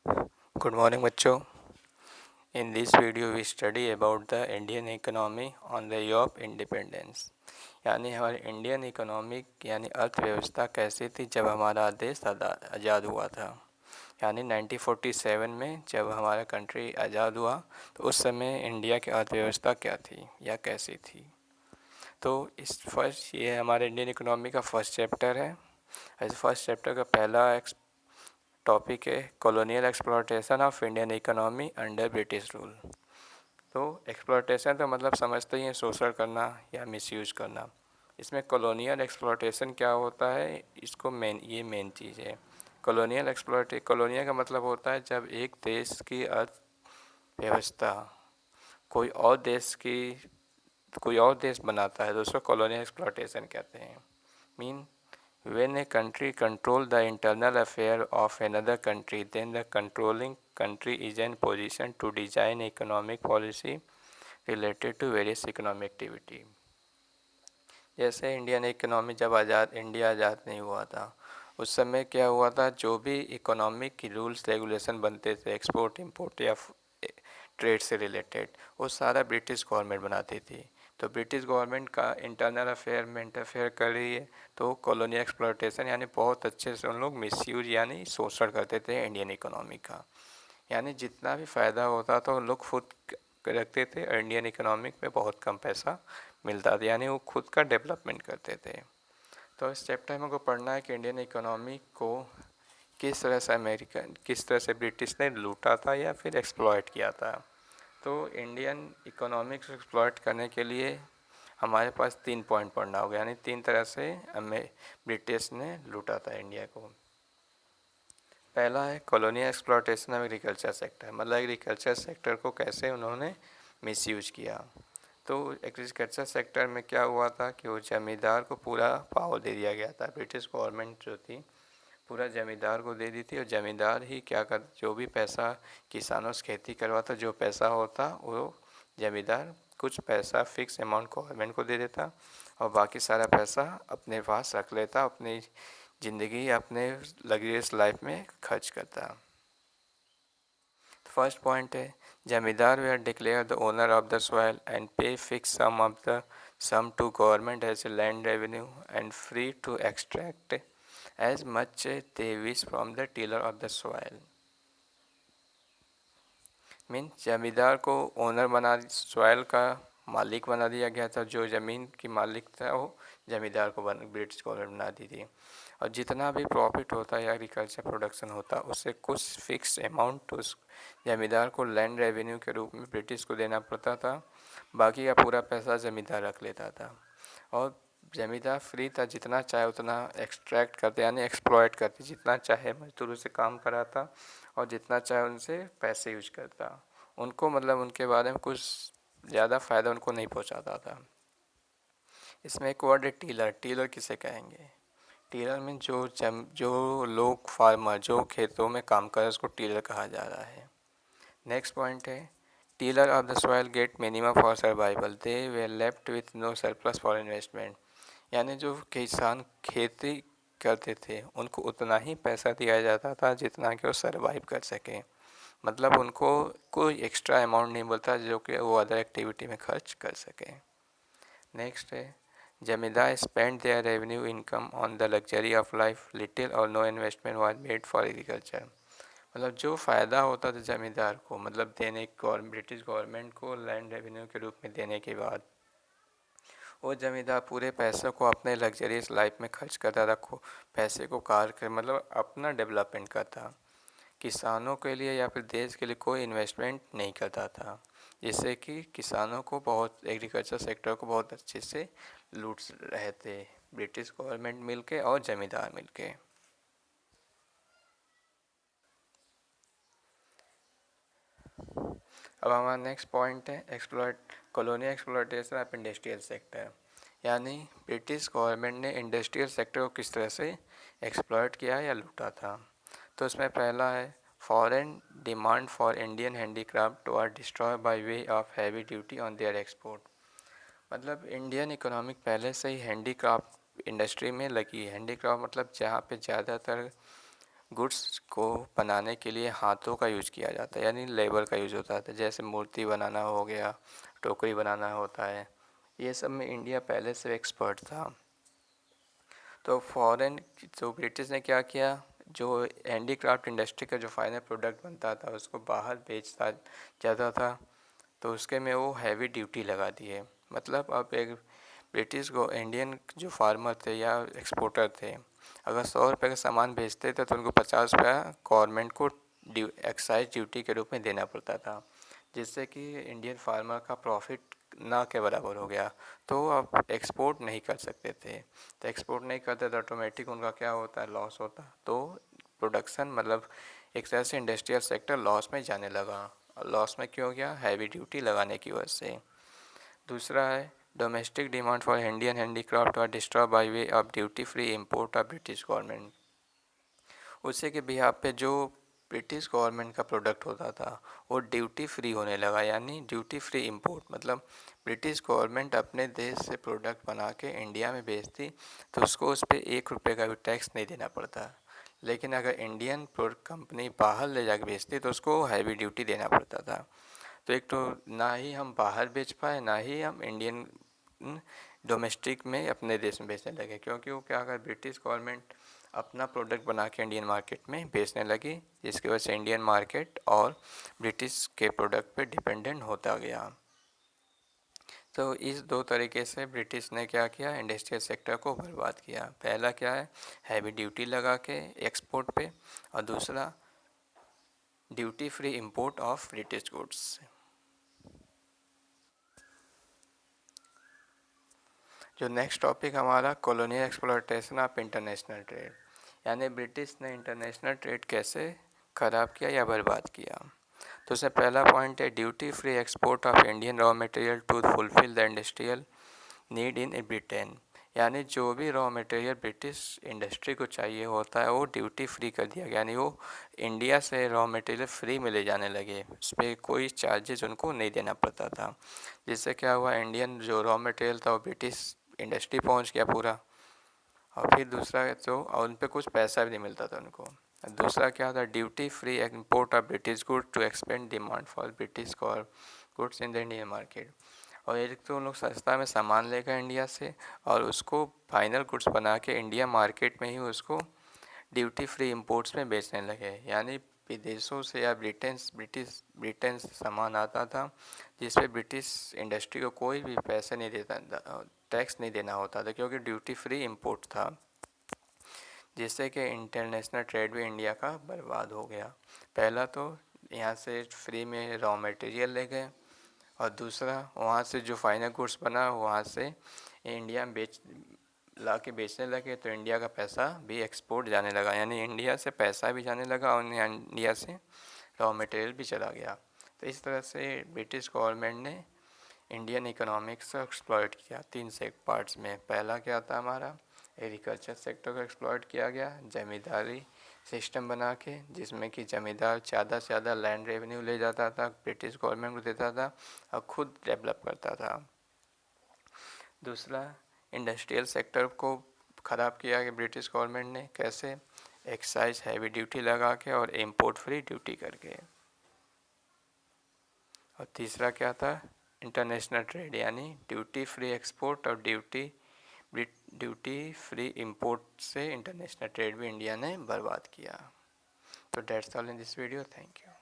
Good morning बच्चों। In this video we study about the Indian economy on the year of independence. यानी हमारी Indian economic यानी अर्थव्यवस्था कैसी थी जब हमारा देश आज़ाद हुआ था। यानी 1947 में जब हमारा कंट्री आज़ाद हुआ तो उस समय इंडिया की अर्थव्यवस्था क्या थी या कैसी थी। तो ये हमारे इंडियन इकोनॉमी का फर्स्ट चैप्टर है। इस फर्स्ट चैप्टर का पहला टॉपिक है colonial exploitation of Indian economy under British rule. तो एक्सप्लॉयटेशन तो मतलब समझते ही हैं शोषण करना या मिसयूज करना। इसमें कॉलोनियल एक्सप्लॉयटेशन क्या होता है, इसको मेन चीज़ है। कॉलोनियल का मतलब होता है जब एक देश की अर्थव्यवस्था कोई और देश की कोई और देश बनाता है तो उसको कॉलोनियल एक्सप्लॉयटेशन कहते हैं। Mean when a country controls the internal affair of another country, then the controlling country is in position to design economic policy related to various economic activity। जैसे इंडियन इकोनॉमी जब India आज़ाद नहीं हुआ था उस समय क्या हुआ था, जो भी इकोनॉमिक की रूल्स रेगुलेशन बनते थे एक्सपोर्ट इंपोर्ट या ट्रेड से रिलेटेड, वो सारा ब्रिटिश गवर्नमेंट बनाती थी। तो ब्रिटिश गवर्नमेंट का इंटरनल अफेयर में इंटरफेयर कर रही है तो कॉलोनियल एक्सप्लॉयटेशन यानी बहुत अच्छे से उन लोग मिसयूज यानी शोषण करते थे इंडियन इकोनॉमी का। यानी जितना भी फ़ायदा होता था उन लोग खुद रखते थे और इंडियन इकोनॉमिक में बहुत कम पैसा मिलता था, यानी वो खुद का डेवलपमेंट करते थे। तो इस चैप्टर में हमको पढ़ना है कि इंडियन इकोनॉमी को किस तरह से ब्रिटिश ने लूटा था या फिर एक्सप्लॉयट किया था। तो इंडियन इकोनॉमिक्स एक्सप्लॉयट करने के लिए हमारे पास 3 पॉइंट पढ़ना होगा, यानी 3 तरह से हमें ब्रिटिश ने लूटा था इंडिया को। पहला है colonial exploitation of agriculture sector, मतलब एग्रीकल्चर सेक्टर को कैसे उन्होंने मिसयूज किया। तो एग्रीकल्चर सेक्टर में क्या हुआ था कि वो जमींदार को पूरा पावर दे दिया गया था। ब्रिटिश गवर्नमेंट जो थी पूरा जमींदार को दे दी थी और जमींदार ही जो भी पैसा किसानों से खेती करवाता, जो पैसा होता वो जमींदार कुछ पैसा फिक्स अमाउंट गवर्नमेंट को दे देता और बाकी सारा पैसा अपने पास रख लेता, अपनी ज़िंदगी अपने लग्जरियस लाइफ में खर्च करता। फर्स्ट पॉइंट है zamindar they are declare the owner of the soil and pay fix some of the sum to government as a land revenue and free to extract as much they wish from the tiller of the soil. Mean जमींदार को owner soil का मालिक बना दिया गया था। जो ज़मीन की मालिक था वो जमींदार को ब्रिटिश गवर्नमेंट बना दी थी और जितना भी प्रॉफिट होता है एग्रीकल्चर प्रोडक्शन होता उससे कुछ फिक्स अमाउंट उस जमींदार को लैंड रेवेन्यू के रूप में ब्रिटिश को देना पड़ता था। बाकी का पूरा पैसा जमींदार रख लेता था और जमींदार फ्री था, जितना चाहे उतना एक्सट्रैक्ट करते यानी एक्सप्लॉयट करते, जितना चाहे मजदूरों से काम कराता और जितना चाहे उनसे पैसे यूज करता। उनको मतलब उनके बारे में कुछ ज़्यादा फ़ायदा उनको नहीं पहुंचाता था। इसमें एक वर्ड है टीलर। टीलर किसे कहेंगे? टीलर में जो लोग फार्मर जो खेतों में काम कर रहे हैं उसको टीलर कहा जा रहा है। नेक्स्ट पॉइंट है tiller of the soil get minimum for survival, they were left with no surplus for investment. यानी जो किसान खेती करते थे उनको उतना ही पैसा दिया जाता था जितना कि वो सर्वाइव कर सकें, मतलब उनको कोई एक्स्ट्रा अमाउंट नहीं मिलता जो कि वो अदर एक्टिविटी में खर्च कर सकें। नेक्स्ट है zamindar spend their revenue income on the luxury of life, little or no investment was made for agriculture. मतलब जो फ़ायदा होता था ज़मींदार को, मतलब ब्रिटिश गवर्नमेंट को लैंड रेवेन्यू के रूप में देने के बाद वो ज़मींदार पूरे पैसे को अपने लग्जरियस लाइफ में खर्च करता था। पैसे को कार कर मतलब अपना डेवलपमेंट करता, किसानों के लिए या फिर देश के लिए कोई इन्वेस्टमेंट नहीं करता था, जिससे कि किसानों को एग्रीकल्चर सेक्टर को बहुत अच्छे से लूट रहे थे ब्रिटिश गवर्नमेंट मिलके और ज़मींदार मिलके। अब हमारा नेक्स्ट पॉइंट है colonial exploitation of industrial sector, यानी ब्रिटिश गवर्नमेंट ने इंडस्ट्रियल सेक्टर को किस तरह से एक्सप्लॉयट किया या लूटा था। तो इसमें पहला है foreign demand for Indian handicraft were destroy by way of heavy duty on their export. मतलब इंडियन इकोनॉमिक पहले से ही हैंडीक्राफ्ट इंडस्ट्री में लगी है। हैंडीक्राफ्ट मतलब जहाँ पे ज़्यादातर गुड्स को बनाने के लिए हाथों का यूज किया जाता है, यानी लेबर का यूज होता था। जैसे मूर्ति बनाना हो गया, टोकरी बनाना होता है, ये सब में इंडिया पहले से एक्सपर्ट था। तो फॉरेन तो ब्रिटिश ने क्या किया, जो हैंडीक्राफ्ट इंडस्ट्री का जो फाइनल प्रोडक्ट बनता था उसको बाहर बेचता जाता था, तो उसके में वो हैवी ड्यूटी लगा दी है। मतलब अब एक ब्रिटिश को इंडियन जो फार्मर थे या एक्सपोर्टर थे, अगर 100 रुपये का सामान बेचते थे तो उनको 50 रुपया गवर्नमेंट को एक्साइज ड्यूटी के रूप में देना पड़ता था, जिससे कि इंडियन फार्मर का प्रॉफिट ना के बराबर हो गया। तो अब एक्सपोर्ट नहीं कर सकते थे, तो एक्सपोर्ट नहीं करते तो ऑटोमेटिक उनका क्या होता है, लॉस होता। तो प्रोडक्शन मतलब एक तरह से इंडस्ट्रियल सेक्टर लॉस में जाने लगा। लॉस में क्यों गया, हैवी ड्यूटी लगाने की वजह से। दूसरा है domestic demand for Indian handicraft और destroy by way of duty free import of British government. उसी के बिहाफ पे जो ब्रिटिश गवर्नमेंट का प्रोडक्ट होता था वो ड्यूटी फ्री होने लगा, यानी ड्यूटी फ्री इंपोर्ट। मतलब ब्रिटिश गवर्नमेंट अपने देश से प्रोडक्ट बना के इंडिया में बेचती तो उसको उस पर 1 रुपये का भी टैक्स नहीं देना पड़ता। लेकिन अगर इंडियन कंपनी बाहर ले जाकर बेचती तो उसको हैवी ड्यूटी देना पड़ता था। तो एक तो ना ही हम बाहर बेच पाए, ना ही हम इंडियन डोमेस्टिक में अपने देश में बेचने लगे, क्योंकि वो क्या कर ब्रिटिश गवर्नमेंट अपना प्रोडक्ट बना के इंडियन मार्केट में बेचने लगी, जिसकी वजह से इंडियन मार्केट और ब्रिटिश के प्रोडक्ट पे डिपेंडेंट होता गया। तो इस दो तरीके से ब्रिटिश ने क्या किया, इंडस्ट्रियल सेक्टर को बर्बाद किया। पहला क्या है, हैवी ड्यूटी लगा के एक्सपोर्ट पे, और दूसरा duty free import of British goods. जो नेक्स्ट टॉपिक हमारा colonial exploitation of international trade, यानी ब्रिटिश ने इंटरनेशनल ट्रेड कैसे ख़राब किया या बर्बाद किया। तो उसमें पहला पॉइंट है duty free export of Indian raw material to fulfil the industrial need in Britain, यानी जो भी रॉ मटेरियल ब्रिटिश इंडस्ट्री को चाहिए होता है वो ड्यूटी फ्री कर दिया गया, यानी वो इंडिया से रॉ मटेरियल फ्री में ले जाने लगे, उस पर कोई चार्जेस उनको नहीं देना पड़ता था। जिससे क्या हुआ, इंडियन जो रॉ मटेरियल था वो ब्रिटिश इंडस्ट्री पहुंच गया पूरा। और फिर दूसरा तो और उन पर कुछ पैसा भी नहीं मिलता था उनको। दूसरा क्या था, duty free import of British good to expand demand for British goods in the Indian market. और एक तो उन लोग सस्ता में सामान लेकर इंडिया से और उसको फाइनल गुड्स बना के इंडिया मार्केट में ही उसको ड्यूटी फ्री इंपोर्ट्स में बेचने लगे, यानी विदेशों से या ब्रिटेन से सामान आता था जिस पे ब्रिटिश इंडस्ट्री को कोई भी पैसे नहीं देता, टैक्स नहीं देना होता था, क्योंकि ड्यूटी फ्री इंपोर्ट था, जिससे कि इंटरनेशनल ट्रेड भी इंडिया का बर्बाद हो गया। पहला तो यहाँ से फ्री में रॉ मटेरियल ले गए, और दूसरा वहाँ से जो फाइनल गुड्स बना वहाँ से इंडिया में ला के बेचने लगे, तो इंडिया का पैसा भी एक्सपोर्ट जाने लगा, यानी इंडिया से पैसा भी जाने लगा और इंडिया से रॉ मटेरियल भी चला गया। तो इस तरह से ब्रिटिश गवर्नमेंट ने इंडियन इकोनॉमिक्स को एक्सप्लॉइट किया 3 से पार्ट्स में। पहला क्या था हमारा, एग्रीकल्चर सेक्टर को एक्सप्लॉइट किया गया जमींदारी सिस्टम बना के, जिसमें कि जमींदार ज़्यादा से ज़्यादा लैंड रेवेन्यू ले जाता था, ब्रिटिश गवर्नमेंट को देता था और खुद डेवलप करता था। दूसरा, इंडस्ट्रियल सेक्टर को ख़राब किया कि ब्रिटिश गवर्नमेंट ने कैसे, एक्साइज हैवी ड्यूटी लगा के और इम्पोर्ट फ्री ड्यूटी करके। और तीसरा क्या था, इंटरनेशनल ट्रेड, यानी ड्यूटी फ्री एक्सपोर्ट और ड्यूटी फ्री इंपोर्ट से इंटरनेशनल ट्रेड भी इंडिया ने बर्बाद किया। तो that's all in this video, thank you.